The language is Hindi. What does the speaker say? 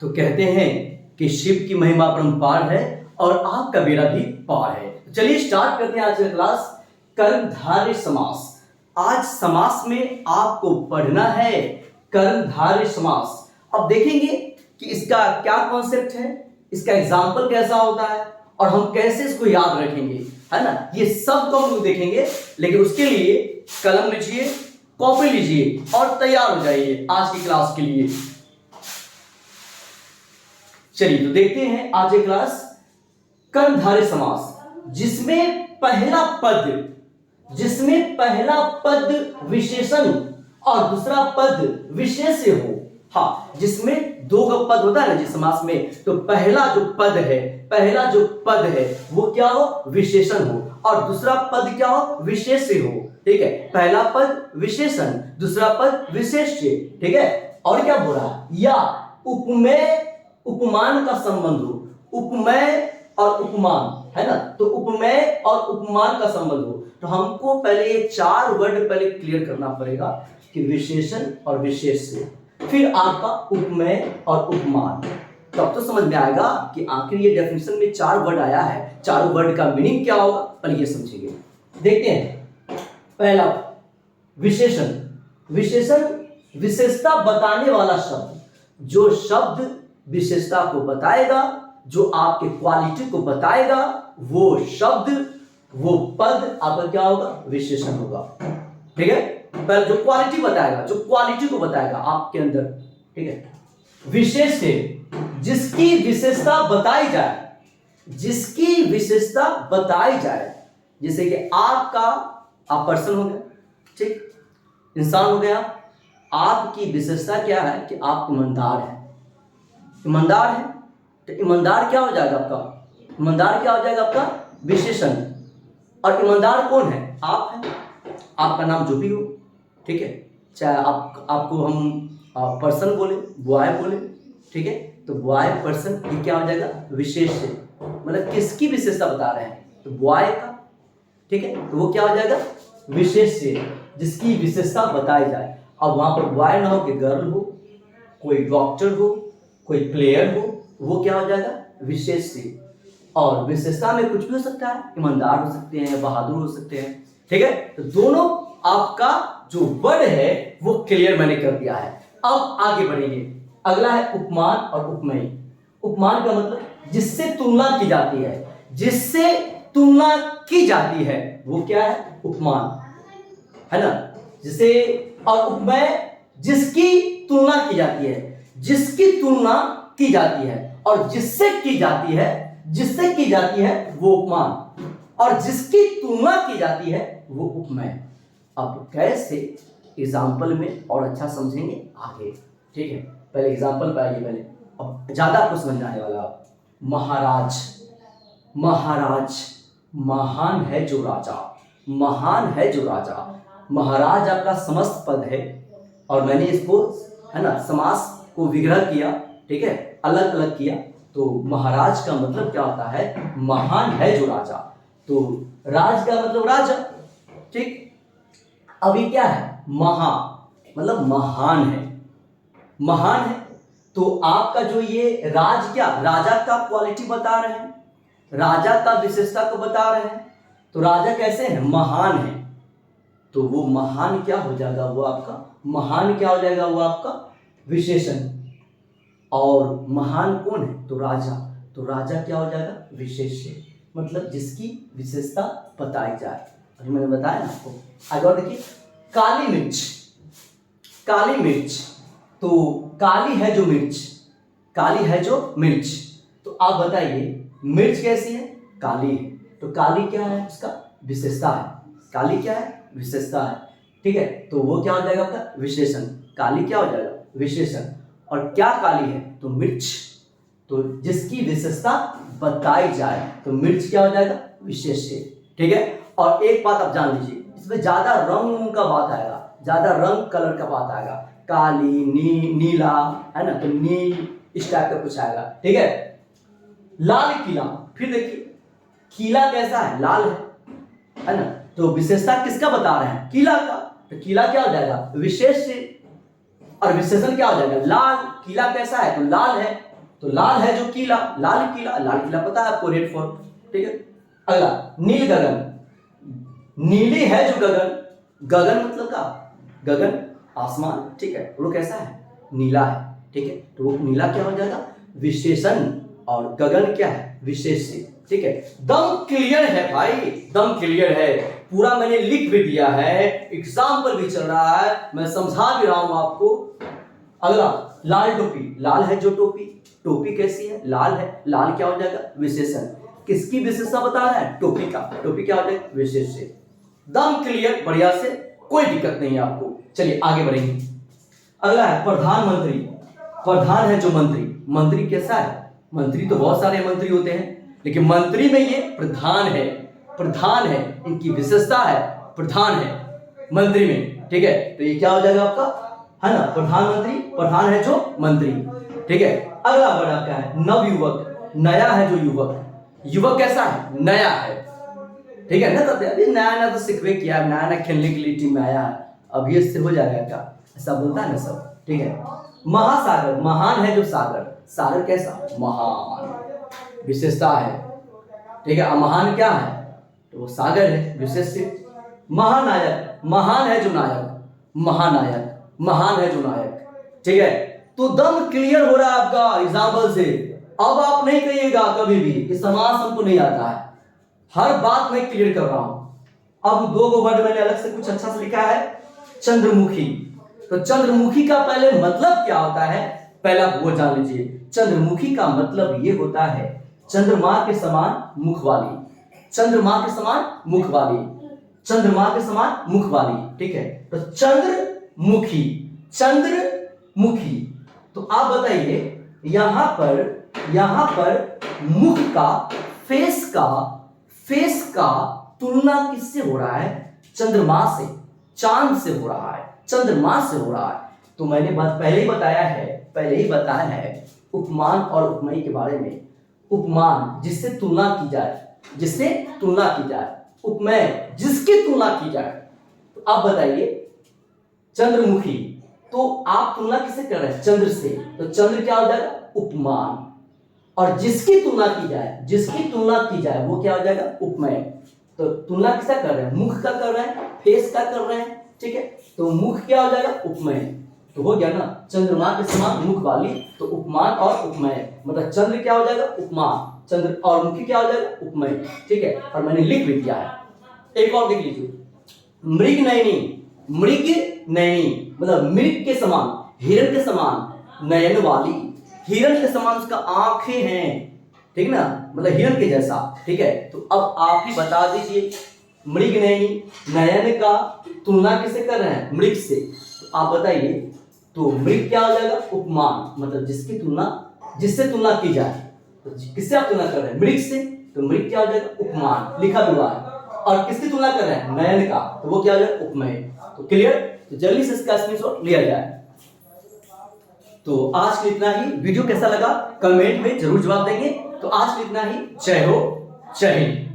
तो कहते हैं कि शिव की महिमा परंपार है और आपका बेड़ा भी पार है। चलिए स्टार्ट करते हैं आज का क्लास। कर्मधारय समास। आज समास में आपको पढ़ना है कर्मधारय समास। अब देखेंगे कि इसका क्या कॉन्सेप्ट है, इसका एग्जाम्पल कैसा होता है और हम कैसे इसको याद रखेंगे, है ना। ये सब तो हम लोग देखेंगे, लेकिन उसके लिए कलम लीजिए, कॉपी लीजिए और तैयार हो जाइए आज की क्लास के लिए। चलिए तो देखते हैं आज की क्लास कर्मधारय समास, जिसमें पहला पद विशेषण और दूसरा पद विशेष्य हो। हाँ, जिसमें दो का पद होता है ना जिस समास में, तो पहला जो पद है वो क्या हो, विशेषण हो, और दूसरा पद क्या हो, विशेष्य हो। ठीक है, पहला पद विशेषण, दूसरा पद विशेष्य। ठीक है, और क्या बोला, या उपमेय उपमान का संबंध हो, उपमेय और उपमान, है ना। तो उपमेय और उपमान का संबंध हो, तो हमको पहले ये चार वर्ड पहले क्लियर करना पड़ेगा कि विशेषण और विशेष्य, फिर आपका उपमेय और उपमान। तब तो समझ में आएगा कि आखिर ये डेफिनेशन में चार वर्ड आया है, चारों वर्ड का मीनिंग क्या होगा, पहले ये समझेंगे। देखते हैं पहला विशेषण। विशेषण विशेषता बताने वाला शब्द, जो शब्द विशेषता को बताएगा, जो आपके क्वालिटी को बताएगा, वो शब्द, वो पद आपका क्या होगा, विशेषण होगा। ठीक है, पहले जो क्वालिटी बताएगा, जो क्वालिटी को बताएगा आपके अंदर। ठीक है, विशेष्य जिसकी विशेषता बताई जाए, जिसकी विशेषता बताई जाए, जैसे कि आपका, आप पर्सन हो गया, ठीक, इंसान हो गया। आपकी विशेषता क्या है कि आप ईमानदार है, ईमानदार है, तो ईमानदार क्या हो जाएगा आपका, ईमानदार क्या हो जाएगा आपका विशेषण। और ईमानदार कौन है, आप हैं, आपका नाम जो भी हो। ठीक है, चाहे आपको हम पर्सन बोले, बॉय बोले, ठीक है, तो बॉय पर्सन ये क्या हो जाएगा, विशेष्य, मतलब किसकी विशेषता बता रहे हैं, तो बॉय का। ठीक है, तो वो क्या हो जाएगा, विशेष्य, जिसकी विशेषता बताई जाए। अब वहां पर बॉय ना हो कि गर्ल हो, कोई डॉक्टर हो, कोई प्लेयर हो, वो क्या हो जाएगा, विशेष्य। और विशेषता में कुछ भी हो सकता है, ईमानदार हो सकते हैं, बहादुर हो सकते हैं। ठीक है, तो दोनों आपका जो वर्ड है वो क्लियर मैंने कर दिया है। अब आगे बढ़ेंगे, अगला है उपमान और उपमेय। उपमान का मतलब जिससे तुलना की जाती है, जिससे तुलना की जाती है वो क्या है, उपमान, है ना। जिसे, और उपमेय जिसकी तुलना की जाती है, जिसकी तुलना की जाती है, और जिससे की जाती है, जिससे की जाती है वो उपमान, और जिसकी तुलना की जाती है वो उपमेय। अब कैसे एग्जाम्पल में और अच्छा समझेंगे आगे। ठीक है, पहले एग्जाम्पल पे आइए, पहले अब ज्यादा आपको समझ आने वाला। महाराज, महाराज महान है जो राजा, महान है जो राजा। महाराज आपका समस्त पद है, और मैंने इसको, है ना, समास को विग्रह किया, ठीक है, अलग अलग किया। तो महाराज का मतलब क्या होता है, महान है जो राजा। तो राज का मतलब राजा, ठीक। अभी क्या है, महा मतलब महान है, महान है। तो आपका जो ये राज, क्या राजा का क्वालिटी बता रहे हैं, राजा का विशेषता को बता रहे हैं। तो राजा कैसे है, महान है, तो वो महान क्या हो जाएगा, वो आपका महान क्या हो जाएगा, वो आपका विशेषण। और महान कौन है, तो राजा, तो राजा क्या हो जाएगा, विशेष्य, मतलब जिसकी विशेषता बताई जाए। अभी मैंने बताया ना आपको। आगे और देखिए, काली मिर्च, काली मिर्च, तो काली है जो मिर्च, काली है जो मिर्च। तो आप बताइए मिर्च कैसी है, काली है, तो काली क्या है, उसका विशेषता है, काली क्या है, विशेषता है। ठीक है, तो वो क्या हो जाएगा आपका विशेषण, काली क्या हो जाएगा, विशेषण। और क्या काली है, तो मिर्च, तो जिसकी विशेषता बताई जाए, तो मिर्च क्या हो जाएगा, विशेष्य। ठीक है, और एक बात आप जान लीजिए, इसमें ज्यादा रंग का बात आएगा, ज्यादा रंग कलर का बात आएगा, काली, नीला, है ना, तो नील, इस टाइप का कुछ आएगा। ठीक है, लाल किला, फिर देखिए किला कैसा है, लाल है ना, तो विशेषता किसका बता रहे हैं, किला का, तो किला क्या हो जाएगा, विशेष्य। और विशेषण क्या हो जाएगा, लाल, किला कैसा है, तो लाल है, तो लाल है जो किला, लाल किला पता है आपको, रेड फोर्ट, ठीक है। अगला नील गगन, नीली है जो गगन, गगन मतलब क्या, गगन आसमान, ठीक है, वो कैसा है, नीला है, ठीक है, तो वो नीला क्या हो जाएगा, विशेषण, और गगन क्या है, विशेष्य, ठीक है। दम क्लियर है भाई, दम क्लियर है, पूरा मैंने लिख भी दिया है, एग्जाम्पल भी चल रहा है, मैं समझा भी रहा हूं आपको। अगला लाल टोपी, लाल है जो टोपी, टोपी कैसी है, लाल है, लाल क्या हो जाएगा, विशेषण, किसकी विशेषता बता रहा है, टोपी का, टोपी क्या हो जाएगा, विशेष्य। दम क्लियर, बढ़िया से, कोई दिक्कत नहीं है आपको। चलिए आगे बढ़ेंगे। अगला है प्रधानमंत्री, प्रधान है जो मंत्री, मंत्री कैसा है, मंत्री तो बहुत सारे मंत्री होते हैं, लेकिन मंत्री में ये प्रधान है, प्रधान है, इनकी विशेषता है, प्रधान है मंत्री में, ठीक है, तो ये क्या हो जाएगा आपका, है ना, प्रधानमंत्री, प्रधान है जो मंत्री, ठीक है। अगला बड़ा क्या है, नवयुवक, नया है जो युवक, युवक कैसा है, नया है, ठीक है ना, तो अभी नया नया तो सीखवे किया, नया नया खेलने के लिए टीम में आया है, अभी इससे हो जाएगा क्या, ऐसा बोलता है ना सब, ठीक है। महासागर, महान है जो सागर, सागर कैसा, महान, विशेषता है, ठीक है, महान क्या है, तो वो सागर है, विशेष। महानायक, महान है जो नायक, महानायक, महान है जो नायक, ठीक है। तो दम क्लियर हो रहा है आपका एग्जाम्पल से। अब आप नहीं कहिएगा कभी भी कि समास हमको नहीं आता है, हर बात मैं क्लियर कर रहा हूं। अब दो वर्ड मैंने अलग से कुछ अच्छा से लिखा है, चंद्रमुखी, तो चंद्रमुखी का पहले मतलब क्या होता है, पहला वो जान लीजिए। चंद्रमुखी का मतलब ये होता है चंद्रमा के समान मुख वाली, चंद्रमा के समान मुख वाली, चंद्रमा के समान मुख वाली, ठीक है। तो चंद्रमुखी, चंद्रमुखी, तो आप बताइए यहां पर मुख का, फेस का तुलना किससे हो रहा है, चंद्रमा से, चांद से हो रहा है, चंद्रमा से हो रहा है। तो मैंने बात पहले ही बताया है उपमान और उपमेय के बारे में। उपमान जिससे तुलना की जाए, उपमेय जिसकी तुलना की जाए। तो आप बताइए चंद्रमुखी, तो आप तुलना किससे कर रहे हैं, चंद्र से, तो चंद्र क्या हो जाएगा, उपमान, और जिसकी तुलना की जाए वो क्या हो जाएगा, उपमेय। तो तुलना किसका कर रहे हैं, मुख का कर रहे हैं, फेस का कर रहे हैं, ठीक है, तो मुख क्या हो जाएगा, उपमेय, तो हो गया ना, चंद्रमा के समान मुख वाली, तो उपमान और उपमेय, मतलब चंद्र क्या हो जाएगा, उपमान, चंद्र, और मुखी क्या हो जाएगा, उपमेय, ठीक है। और मैंने लिख भी दिया है, एक और देख लीजिए, मृग नयनी, मतलब मृग के समान, हिरण के समान, नयन वाली, हिरण के समान उसका आंखें हैं, ठीक ना, मतलब हिरण के जैसा, ठीक है। तो अब आप ही बता दीजिए, मृग नयनी, नयन का तुलना किससे कर रहे हैं, मृग से, तो आप बताइए, तो मृग क्या हो जाएगा, उपमान, मतलब जिससे तुलना की जाए, तो किससे आप तुलना कर रहे हैं, मृग से, तो मृग क्या हो जाएगा, उपमान, लिखा हुआ है। और किसकी तुलना कर रहे हैं, नयन का, तो वो क्या हो जाएगा, उपमेय। तो क्लियर, तो जल्दी से इसका स्क्रीनशॉट लिया जाए। तो आज के इतना ही, वीडियो कैसा लगा कमेंट में जरूर जवाब देंगे। तो आज के इतना ही, जय हो, जय हिंद।